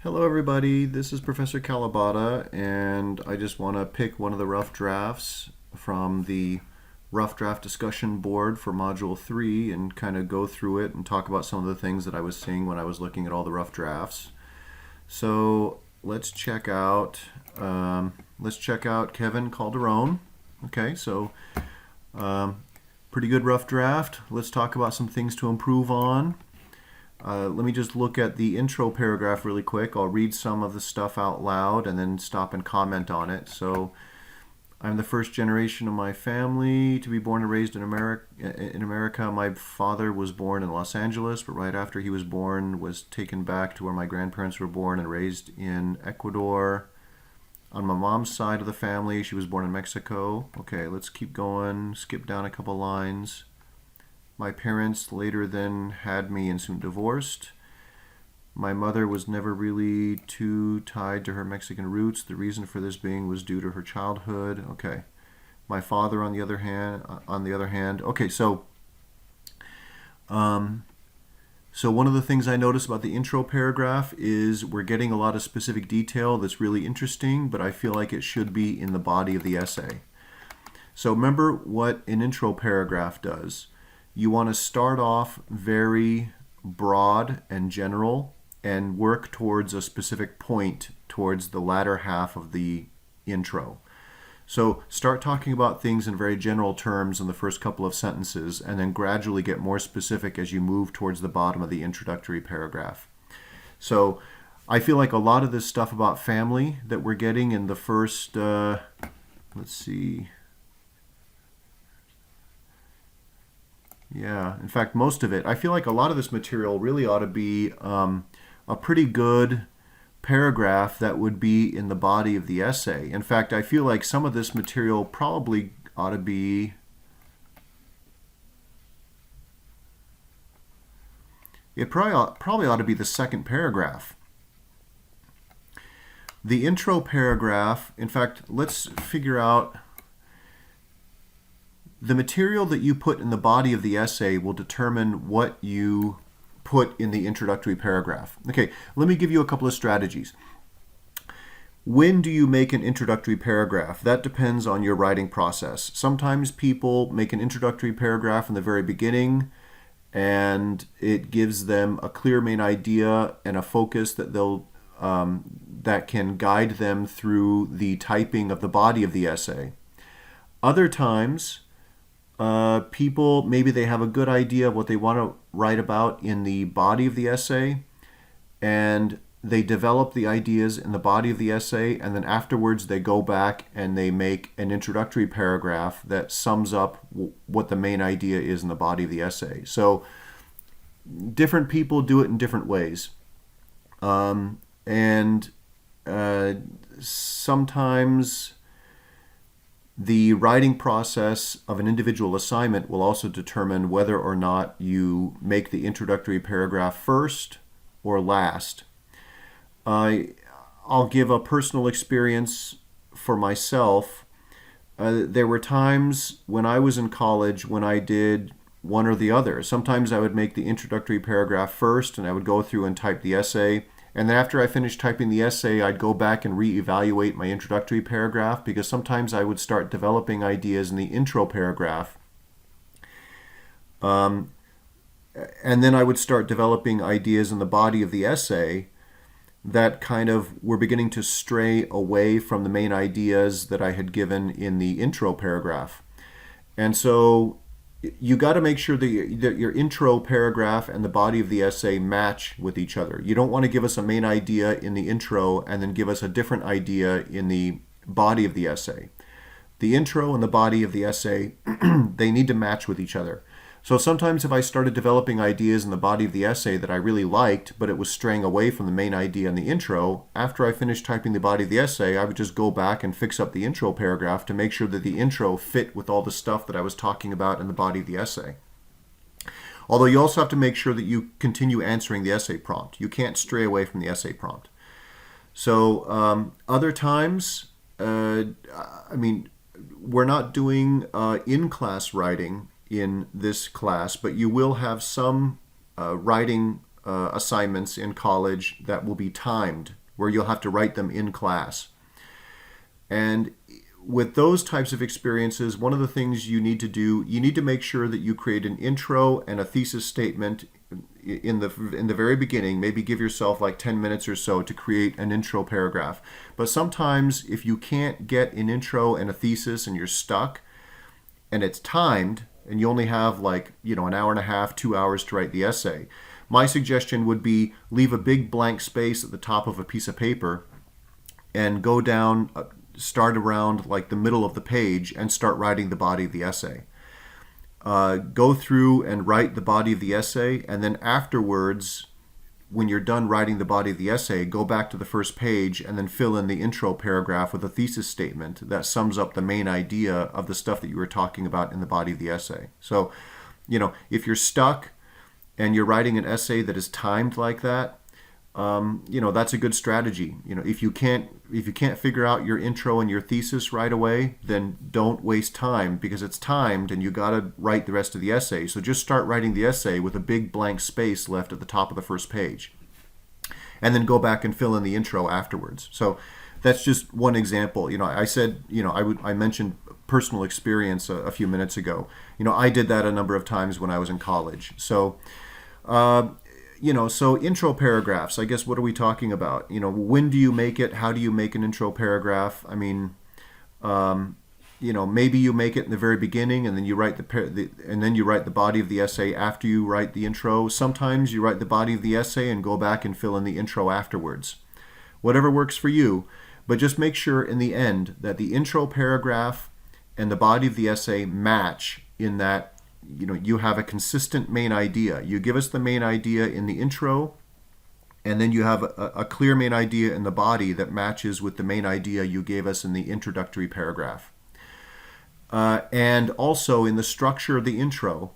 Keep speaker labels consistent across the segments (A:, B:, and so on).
A: Hello, everybody. This is Professor Calabata, and I just want to pick one of the rough drafts from the rough draft discussion board for Module 3 and kind of go through it and talk about some of the things that I was seeing when I was looking at all the rough drafts. So let's check out Kevin Calderon. Okay, so pretty good rough draft. Let's talk about some things to improve on. Let me just look at the intro paragraph really quick. I'll read some of the stuff out loud and then stop and comment on it. So, I'm the first generation of my family to be born and raised in America. My father was born in Los Angeles, but right after he was born, was taken back to where my grandparents were born and raised in Ecuador. On my mom's side of the family, she was born in Mexico. Okay, let's keep going. Skip down a couple lines. My parents later then had me and soon divorced. My mother was never really too tied to her Mexican roots. The reason for this being was due to her childhood. Okay. My father, on the other hand. Okay, so one of the things I noticed about the intro paragraph is we're getting a lot of specific detail that's really interesting, but I feel like it should be in the body of the essay. So remember what an intro paragraph does. You want to start off very broad and general and work towards a specific point towards the latter half of the intro. So start talking about things in very general terms in the first couple of sentences and then gradually get more specific as you move towards the bottom of the introductory paragraph. So I feel like a lot of this stuff about family that we're getting in the first, Yeah, in fact, most of it. I feel like a lot of this material really ought to be a pretty good paragraph that would be in the body of the essay. In fact, I feel like some of this material probably ought to be probably ought to be the second paragraph. The intro paragraph, in fact, let's figure out the material that you put in the body of the essay will determine what you put in the introductory paragraph. Okay, let me give you a couple of strategies. When do you make an introductory paragraph? That depends on your writing process. Sometimes people make an introductory paragraph in the very beginning and it gives them a clear main idea and a focus that that can guide them through the typing of the body of the essay. Other times, people, maybe they have a good idea of what they want to write about in the body of the essay, and they develop the ideas in the body of the essay, and then afterwards they go back and they make an introductory paragraph that sums up what the main idea is in the body of the essay. So different people do it in different ways. Sometimes the writing process of an individual assignment will also determine whether or not you make the introductory paragraph first or last. I'll give a personal experience for myself. There were times when I was in college when I did one or the other. Sometimes I would make the introductory paragraph first and I would go through and type the essay. And then after I finished typing the essay, I'd go back and reevaluate my introductory paragraph because sometimes I would start developing ideas in the intro paragraph. And then I would start developing ideas in the body of the essay that kind of were beginning to stray away from the main ideas that I had given in the intro paragraph. And so you got to make sure that your intro paragraph and the body of the essay match with each other. You don't want to give us a main idea in the intro and then give us a different idea in the body of the essay. The intro and the body of the essay, they need to match with each other. So sometimes if I started developing ideas in the body of the essay that I really liked, but it was straying away from the main idea in the intro, after I finished typing the body of the essay, I would just go back and fix up the intro paragraph to make sure that the intro fit with all the stuff that I was talking about in the body of the essay. Although you also have to make sure that you continue answering the essay prompt. You can't stray away from the essay prompt. So other times, we're not doing in-class writing in this class, but you will have some writing assignments in college that will be timed, where you'll have to write them in class. And with those types of experiences, one of the things you need to do, you need to make sure that you create an intro and a thesis statement in the very beginning. Maybe give yourself like 10 minutes or so to create an intro paragraph. But sometimes if you can't get an intro and a thesis and you're stuck and it's timed and you only have like, an hour and a half, 2 hours to write the essay, my suggestion would be leave a big blank space at the top of a piece of paper and go down, start around like the middle of the page and start writing the body of the essay. Go through and write the body of the essay, and then afterwards, when you're done writing the body of the essay, go back to the first page and then fill in the intro paragraph with a thesis statement that sums up the main idea of the stuff that you were talking about in the body of the essay. So, if you're stuck and you're writing an essay that is timed like that, that's a good strategy. If you can't figure out your intro and your thesis right away, then don't waste time because it's timed and you got to write the rest of the essay. So just start writing the essay with a big blank space left at the top of the first page, and then go back and fill in the intro afterwards. So that's just one example. I said, I mentioned personal experience a few minutes ago. I did that a number of times when I was in college. So. So intro paragraphs, I guess, what are we talking about? When do you make it? How do you make an intro paragraph? I mean, maybe you make it in the very beginning and then you write the body of the essay after you write the intro. Sometimes you write the body of the essay and go back and fill in the intro afterwards. Whatever works for you, but just make sure in the end that the intro paragraph and the body of the essay match in that you have a consistent main idea. You give us the main idea in the intro, and then you have a clear main idea in the body that matches with the main idea you gave us in the introductory paragraph. And also in the structure of the intro,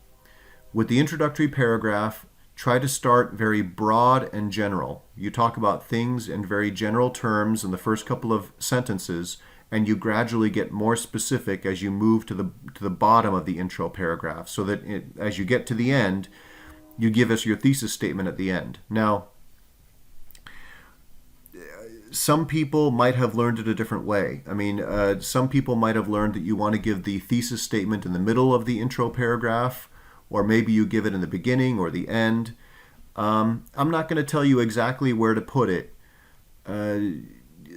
A: with the introductory paragraph, try to start very broad and general. You talk about things in very general terms in the first couple of sentences, and you gradually get more specific as you move to the bottom of the intro paragraph, so that as you get to the end, you give us your thesis statement at the end. Now, some people might have learned it a different way. I mean, some people might have learned that you want to give the thesis statement in the middle of the intro paragraph, or maybe you give it in the beginning or the end. I'm not going to tell you exactly where to put it.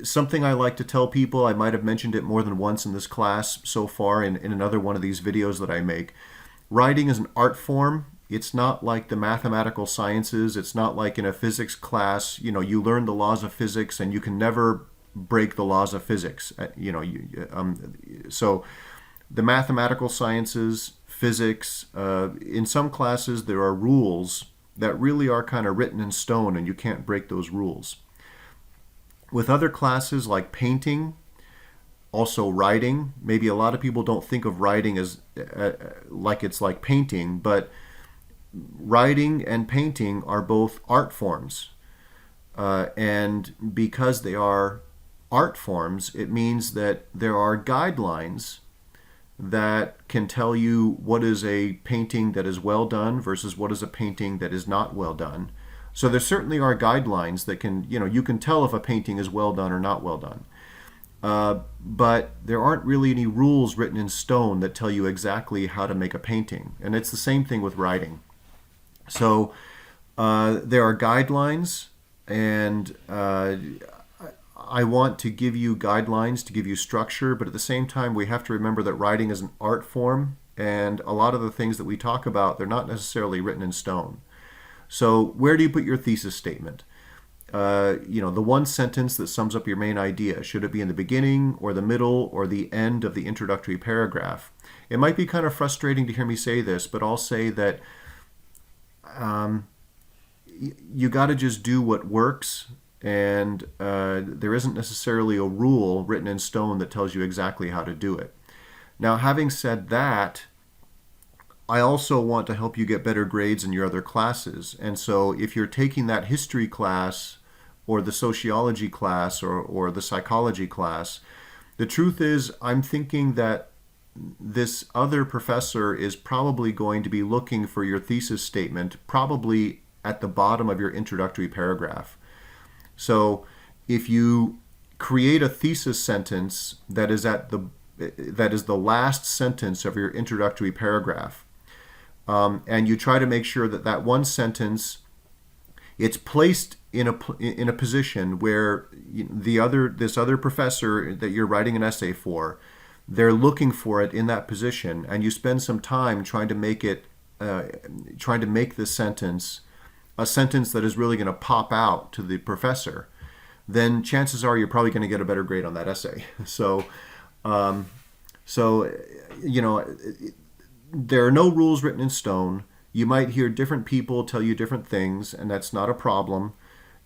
A: Something I like to tell people, I might have mentioned it more than once in this class so far in another one of these videos that I make. Writing is an art form. It's not like the mathematical sciences. It's not like in a physics class, you learn the laws of physics and you can never break the laws of physics. So the mathematical sciences, physics, in some classes there are rules that really are kind of written in stone and you can't break those rules. With other classes like painting, also writing, maybe a lot of people don't think of writing as like it's like painting, but writing and painting are both art forms. And because they are art forms, it means that there are guidelines that can tell you what is a painting that is well done versus what is a painting that is not well done. So there certainly are guidelines that can, you can tell if a painting is well done or not well done. But there aren't really any rules written in stone that tell you exactly how to make a painting. And it's the same thing with writing. So there are guidelines, and I want to give you guidelines to give you structure, but at the same time we have to remember that writing is an art form, and a lot of the things that we talk about, they're not necessarily written in stone. So where do you put your thesis statement? The one sentence that sums up your main idea, should it be in the beginning or the middle or the end of the introductory paragraph? It might be kind of frustrating to hear me say this, but I'll say that you got to just do what works, and there isn't necessarily a rule written in stone that tells you exactly how to do it. Now, having said that, I also want to help you get better grades in your other classes. And so if you're taking that history class or the sociology class or the psychology class, the truth is I'm thinking that this other professor is probably going to be looking for your thesis statement, probably at the bottom of your introductory paragraph. So if you create a thesis sentence that is the last sentence of your introductory paragraph, and you try to make sure that that one sentence, it's placed in a position where this other professor that you're writing an essay for, they're looking for it in that position, and you spend some time trying to make this sentence a sentence that is really going to pop out to the professor, then chances are you're probably going to get a better grade on that essay. So there are no rules written in stone. You might hear different people tell you different things, and that's not a problem.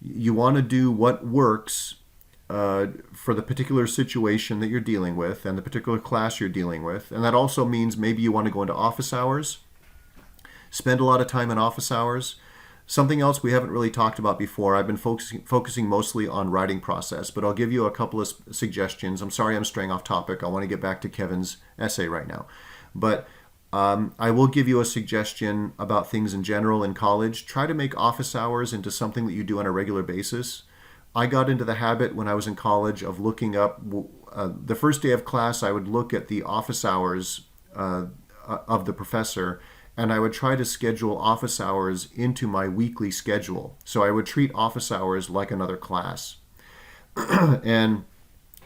A: You want to do what works for the particular situation that you're dealing with and the particular class you're dealing with. And that also means maybe you want to go into office hours, spend a lot of time in office hours. Something else we haven't really talked about before, I've been focusing mostly on writing process, but I'll give you a couple of suggestions. I'm sorry I'm straying off topic. I want to get back to Kevin's essay right now. But I will give you a suggestion about things in general in college. Try to make office hours into something that you do on a regular basis. I got into the habit when I was in college of looking up, the first day of class, I would look at the office hours of the professor, and I would try to schedule office hours into my weekly schedule. So I would treat office hours like another class. And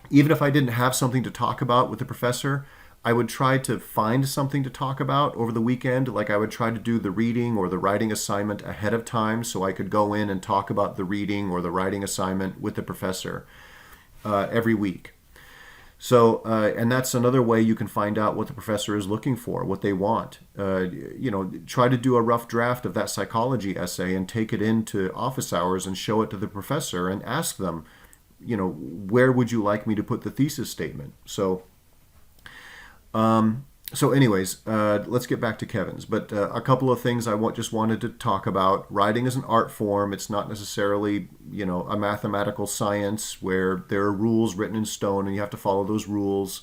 A: even if I didn't have something to talk about with the professor, I would try to find something to talk about over the weekend. Like I would try to do the reading or the writing assignment ahead of time so I could go in and talk about the reading or the writing assignment with the professor every week. So, and that's another way you can find out what the professor is looking for, what they want. Try to do a rough draft of that psychology essay and take it into office hours and show it to the professor and ask them, where would you like me to put the thesis statement? So anyways, let's get back to Kevin's. But a couple of things I just wanted to talk about. Writing is an art form. It's not necessarily, a mathematical science where there are rules written in stone and you have to follow those rules.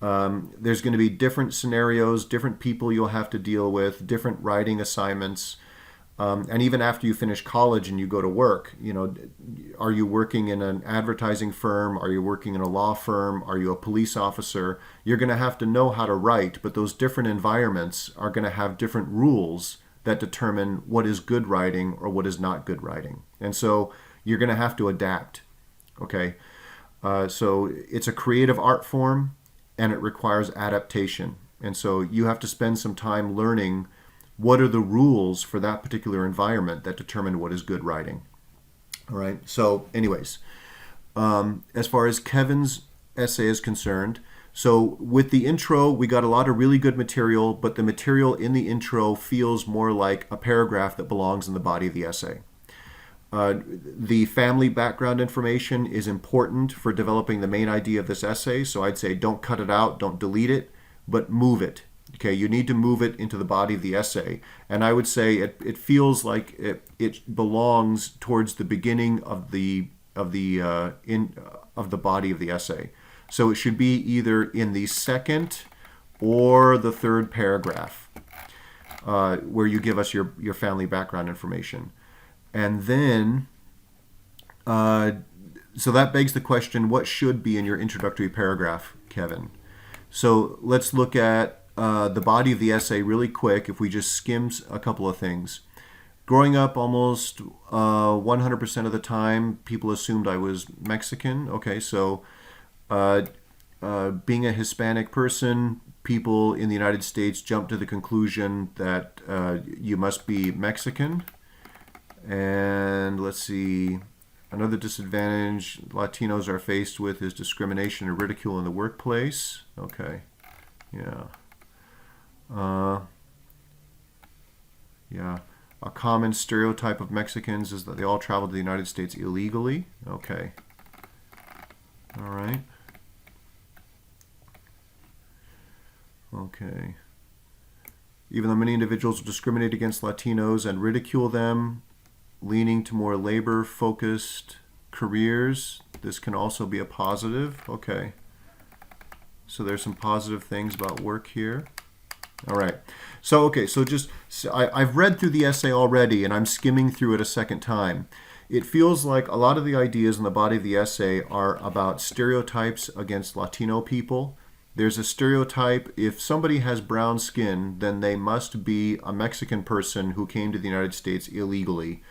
A: There's going to be different scenarios, different people you'll have to deal with, different writing assignments. And even after you finish college and you go to work, are you working in an advertising firm? Are you working in a law firm? Are you a police officer? You're going to have to know how to write, but those different environments are going to have different rules that determine what is good writing or what is not good writing. And so you're going to have to adapt, okay? So it's a creative art form and it requires adaptation. And so you have to spend some time learning what are the rules for that particular environment that determine what is good writing. All right. So anyways, as far as Kevin's essay is concerned, so with the intro, we got a lot of really good material, but the material in the intro feels more like a paragraph that belongs in the body of the essay. The family background information is important for developing the main idea of this essay. So I'd say don't cut it out, don't delete it, but move it. Okay, you need to move it into the body of the essay. And I would say it feels like it belongs towards the beginning of the body of the essay. So it should be either in the second or the third paragraph where you give us your family background information. And then, so that begs the question, what should be in your introductory paragraph, Kevin? So let's look at the body of the essay really quick if we just skim a couple of things. Growing up, almost 100% of the time, people assumed I was Mexican. Okay, so being a Hispanic person, people in the United States jump to the conclusion that you must be Mexican. And let's see, another disadvantage Latinos are faced with is discrimination and ridicule in the workplace. Okay, yeah. A common stereotype of Mexicans is that they all travel to the United States illegally. Okay. All right. Okay. Even though many individuals discriminate against Latinos and ridicule them, leaning to more labor-focused careers, this can also be a positive. Okay. So there's some positive things about work here. All right. So, okay, I've read through the essay already and I'm skimming through it a second time. It feels like a lot of the ideas in the body of the essay are about stereotypes against Latino people. There's a stereotype: if somebody has brown skin, then they must be a Mexican person who came to the United States illegally.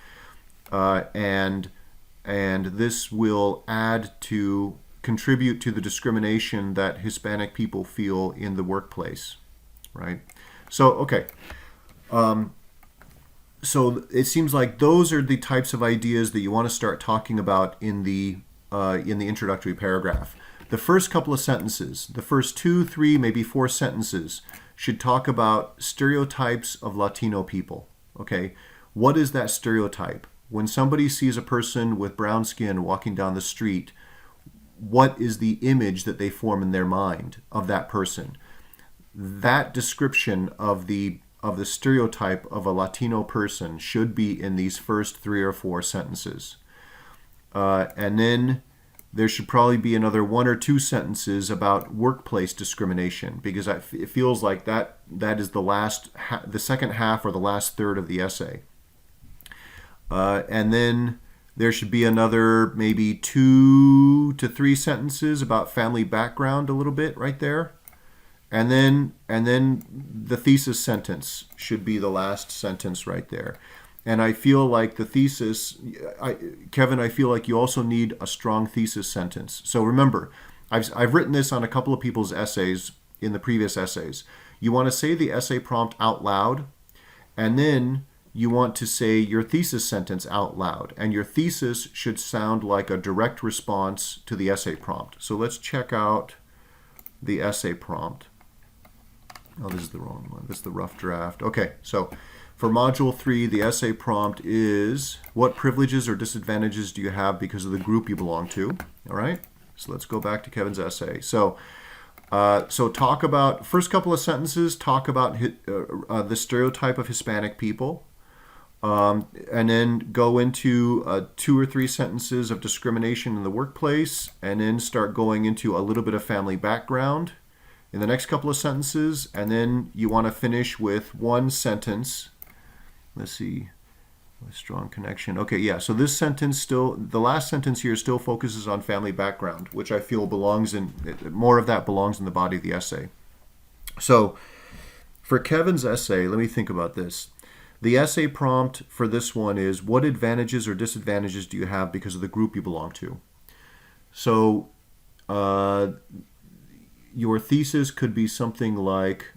A: And this will contribute to the discrimination that Hispanic people feel in the workplace, right? So, okay. So it seems like those are the types of ideas that you want to start talking about in the introductory paragraph. The first couple of sentences, the first 2, 3, maybe 4 sentences, should talk about stereotypes of Latino people. Okay, what is that stereotype? When somebody sees a person with brown skin walking down the street, what is the image that they form in their mind of that person? That description of the stereotype of a Latino person should be in these first 3 or 4 sentences. And then there should probably be another 1 or 2 sentences about workplace discrimination, because it feels like that is the second half or the last third of the essay. And then there should be another maybe 2 to 3 sentences about family background, a little bit right there. And then the thesis sentence should be the last sentence right there. And I feel like the thesis, Kevin, I feel like you also need a strong thesis sentence. So remember, I've written this on a couple of people's essays in the previous essays. You want to say the essay prompt out loud, and then you want to say your thesis sentence out loud. And your thesis should sound like a direct response to the essay prompt. So let's check out the essay prompt. Oh, this is the wrong one. This is the rough draft. Okay, so for Module 3, the essay prompt is, what privileges or disadvantages do you have because of the group you belong to? All right, so let's go back to Kevin's essay. So talk about, first couple of sentences, talk about the stereotype of Hispanic people. And then go into 2 or 3 sentences of discrimination in the workplace, and then start going into a little bit of family background in the next couple of sentences, and then you want to finish with 1 sentence. Let's see, a strong connection. Okay, yeah, so this sentence the last sentence here still focuses on family background, which I feel more of that belongs in the body of the essay. So for Kevin's essay, let me think about this. The essay prompt for this one is, what advantages or disadvantages do you have because of the group you belong to? So your thesis could be something like,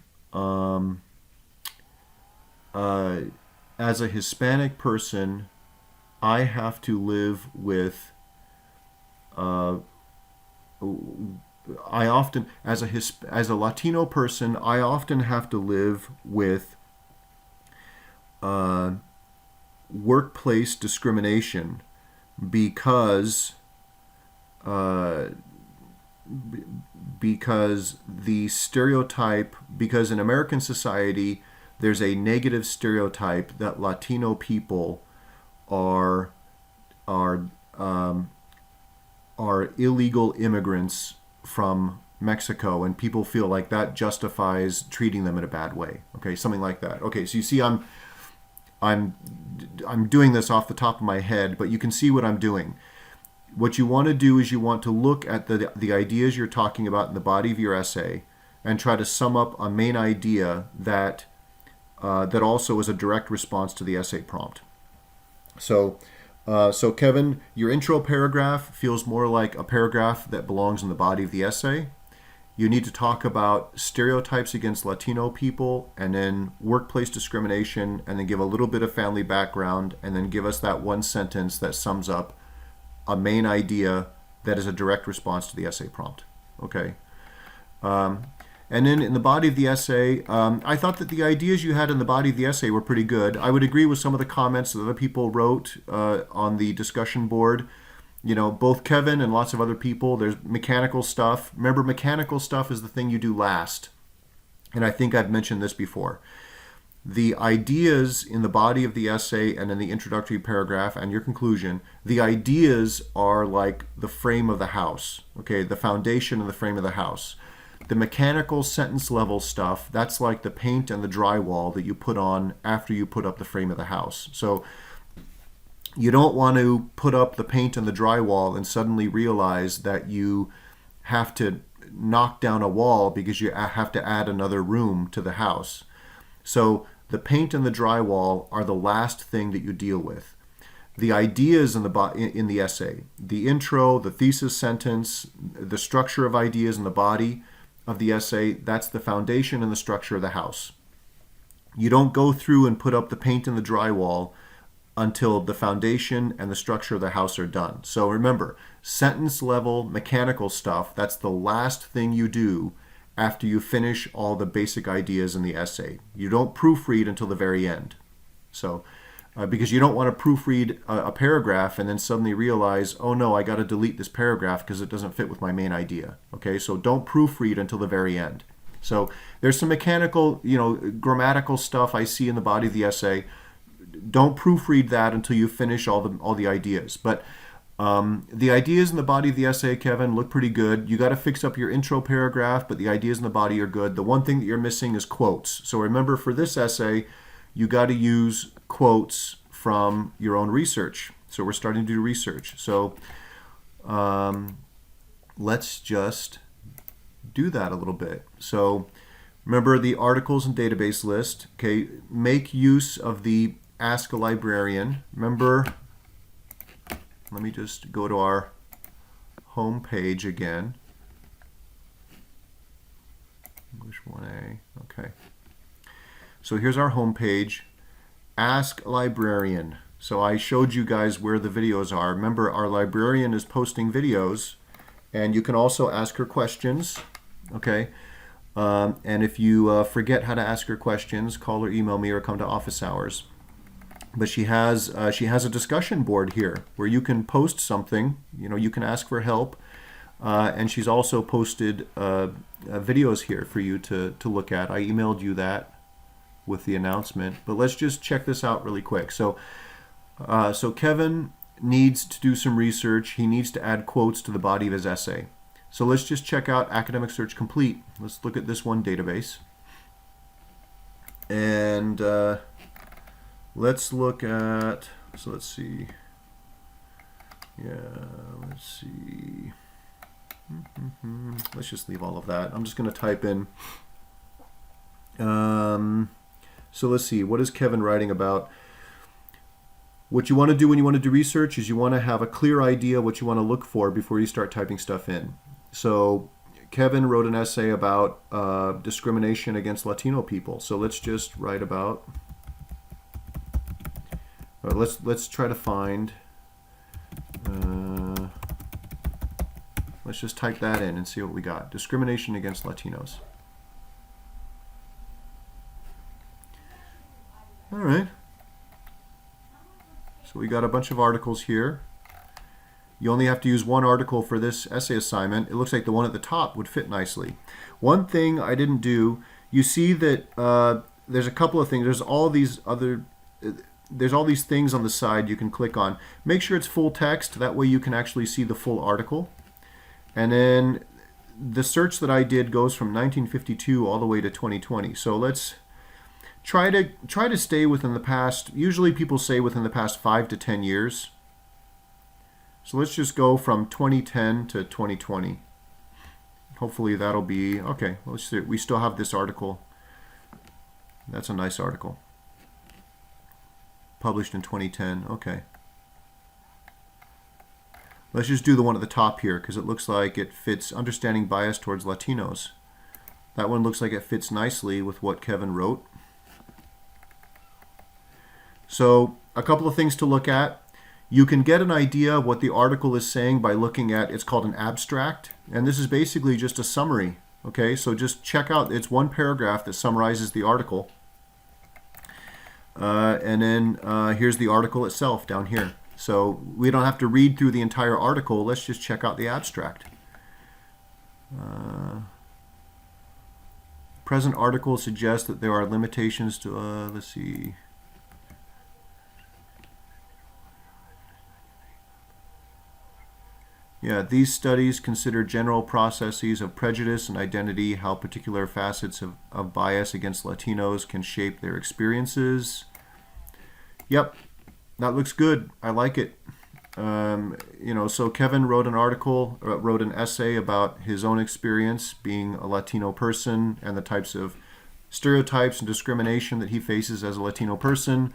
A: as a Hispanic person, I have to live with, as a Latino person, I often have to live with workplace discrimination because the stereotype, because in American society there's a negative stereotype that Latino people are illegal immigrants from Mexico, and people feel like that justifies treating them in a bad way. Okay, something like that. Okay, so you see, I'm doing this off the top of my head, but you can see what I'm doing. What you want to do is you want to look at the ideas you're talking about in the body of your essay and try to sum up a main idea that also is a direct response to the essay prompt. So Kevin, your intro paragraph feels more like a paragraph that belongs in the body of the essay. You need to talk about stereotypes against Latino people, and then workplace discrimination, and then give a little bit of family background, and then give us that 1 sentence that sums up a main idea that is a direct response to the essay prompt. Okay. And then in the body of the essay, I thought that the ideas you had in the body of the essay were pretty good. I would agree with some of the comments that other people wrote on the discussion board. You know, both Kevin and lots of other people, there's mechanical stuff. Remember, mechanical stuff is the thing you do last. And I think I've mentioned this before. The ideas in the body of the essay and in the introductory paragraph and your conclusion, the ideas are like the frame of the house, okay, the foundation and the frame of the house. The mechanical sentence level stuff, that's like the paint and the drywall that you put on after you put up the frame of the house. So you don't want to put up the paint and the drywall and suddenly realize that you have to knock down a wall because you have to add another room to the house. So the paint and the drywall are the last thing that you deal with. The ideas in the essay, the intro, the thesis sentence, the structure of ideas in the body of the essay, that's the foundation and the structure of the house. You don't go through and put up the paint and the drywall until the foundation and the structure of the house are done. So remember, sentence level mechanical stuff, that's the last thing you do after you finish all the basic ideas in the essay. You don't proofread until the very end. So because you don't want to proofread a paragraph and then suddenly realize, oh no, I got to delete this paragraph because it doesn't fit with my main idea. Okay, so don't proofread until the very end. So there's some mechanical, grammatical stuff I see in the body of the essay. Don't proofread that until you finish all the ideas. But the ideas in the body of the essay, Kevin, look pretty good. You got to fix up your intro paragraph, but the ideas in the body are good. The one thing that you're missing is quotes. So remember, for this essay, you got to use quotes from your own research. So we're starting to do research. So let's just do that a little bit. So remember the articles and database list. Okay, make use of the Ask a Librarian. Remember, let me just go to our home page again. English 1A. Okay. So here's our home page. Ask a Librarian. So I showed you guys where the videos are. Remember, our librarian is posting videos, and you can also ask her questions. Okay. And if you forget how to ask her questions, call or email me or come to office hours. But she has a discussion board here where you can post something. You can ask for help, and she's also posted videos here for you to look at. I emailed you that with the announcement. But let's just check this out really quick. So Kevin needs to do some research. He needs to add quotes to the body of his essay. So let's just check out Academic Search Complete. Let's look at this one database. And let's look at, so let's see. Yeah, let's see. Let's just leave all of that. I'm just going to type in. So let's see. What is Kevin writing about? What you want to do when you want to do research is you want to have a clear idea what you want to look for before you start typing stuff in. So Kevin wrote an essay about discrimination against Latino people. So let's just write about. Let's try to find. Let's just type that in and see what we got. Discrimination against Latinos. All right. So we got a bunch of articles here. You only have to use one article for this essay assignment. It looks like the one at the top would fit nicely. One thing I didn't do, you see that there's a couple of things. There's all these things on the side you can click on. Make sure it's full text. That way you can actually see the full article. And then the search that I did goes from 1952 all the way to 2020. So let's try to stay within the past. Usually people say within the past 5 to 10 years. So let's just go from 2010 to 2020. Hopefully that'll be okay. Let's see. We still have this article. That's a nice article. Published in 2010. Okay. Let's just do the one at the top here because it looks like it fits. Understanding bias towards Latinos. That one looks like it fits nicely with what Kevin wrote. So a couple of things to look at. You can get an idea of what the article is saying by looking at, it's called an abstract. And this is basically just a summary. Okay, so just check out, it's one paragraph that summarizes the article. And then here's the article itself down here. So we don't have to read through the entire article. Let's just check out the abstract. Present article suggests that there are limitations to, let's see. Yeah, these studies consider general processes of prejudice and identity, how particular facets of bias against Latinos can shape their experiences. Yep, that looks good. I like it. So Kevin wrote wrote an essay about his own experience being a Latino person and the types of stereotypes and discrimination that he faces as a Latino person.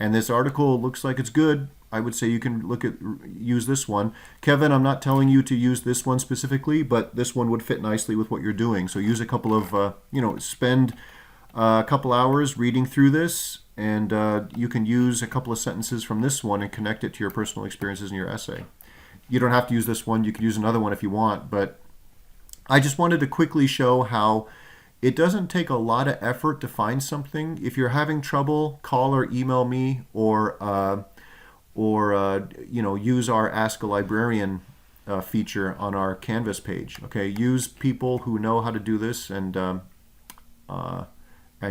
A: And this article looks like it's good. I would say you can use this one. Kevin, I'm not telling you to use this one specifically, but this one would fit nicely with what you're doing. So use a couple of, spend a couple hours reading through this, and you can use a couple of sentences from this one and connect it to your personal experiences in your essay. You don't have to use this one. You could use another one if you want, but I just wanted to quickly show how it doesn't take a lot of effort to find something. If you're having trouble, call or email me, or use our Ask a Librarian feature on our Canvas page. Okay, use people who know how to do this and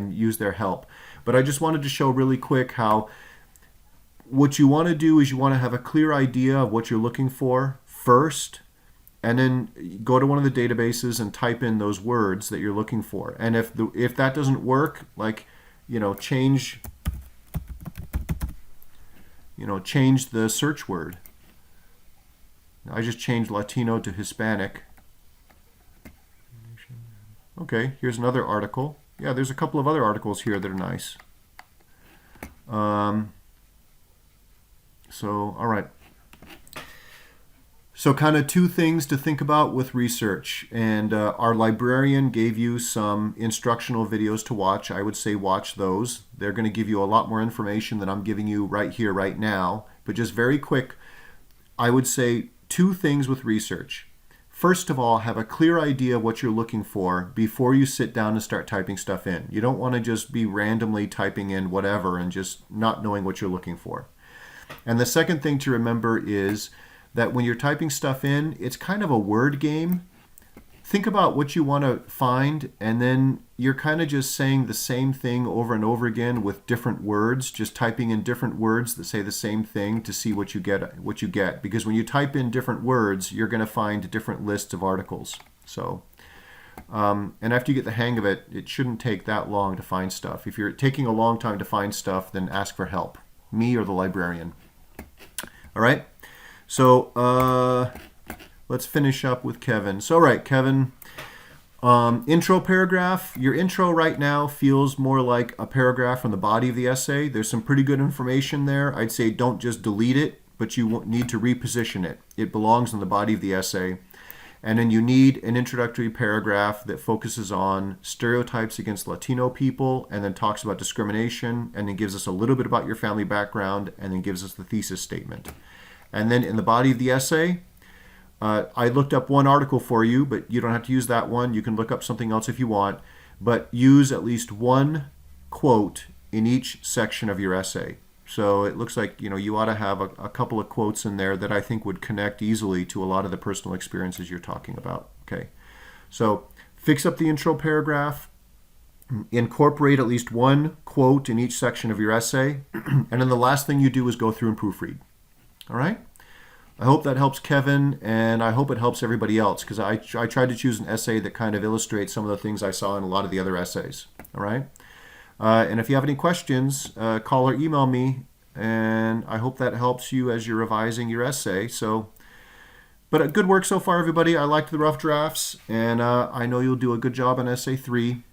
A: use their help. But I just wanted to show really quick how what you want to do is you want to have a clear idea of what you're looking for first, and then go to one of the databases and type in those words that you're looking for. And if that doesn't work, change the search word. I just changed Latino to Hispanic. Okay, here's another article. Yeah, there's a couple of other articles here that are nice. All right. So kind of two things to think about with research. And our librarian gave you some instructional videos to watch. I would say watch those. They're going to give you a lot more information than I'm giving you right here, right now. But just very quick, I would say two things with research. First of all, have a clear idea of what you're looking for before you sit down and start typing stuff in. You don't want to just be randomly typing in whatever and just not knowing what you're looking for. And the second thing to remember is that when you're typing stuff in, it's kind of a word game. Think about what you want to find, and then you're kind of just saying the same thing over and over again with different words, just typing in different words that say the same thing to see what you get. Because when you type in different words, you're going to find different lists of articles. So, and after you get the hang of it, it shouldn't take that long to find stuff. If you're taking a long time to find stuff, then ask for help, me or the librarian. All right? So let's finish up with Kevin. So, all right, Kevin, intro paragraph. Your intro right now feels more like a paragraph from the body of the essay. There's some pretty good information there. I'd say don't just delete it, but you need to reposition it. It belongs in the body of the essay. And then you need an introductory paragraph that focuses on stereotypes against Latino people, and then talks about discrimination, and then gives us a little bit about your family background, and then gives us the thesis statement. And then in the body of the essay, I looked up one article for you, but you don't have to use that one. You can look up something else if you want, but use at least one quote in each section of your essay. So it looks like you ought to have a couple of quotes in there that I think would connect easily to a lot of the personal experiences you're talking about. Okay, so fix up the intro paragraph, incorporate at least one quote in each section of your essay, and then the last thing you do is go through and proofread. All right? I hope that helps Kevin, and I hope it helps everybody else, because I tried to choose an essay that kind of illustrates some of the things I saw in a lot of the other essays. All right? And if you have any questions, call or email me, and I hope that helps you as you're revising your essay. But good work so far, everybody. I liked the rough drafts, and I know you'll do a good job on Essay 3.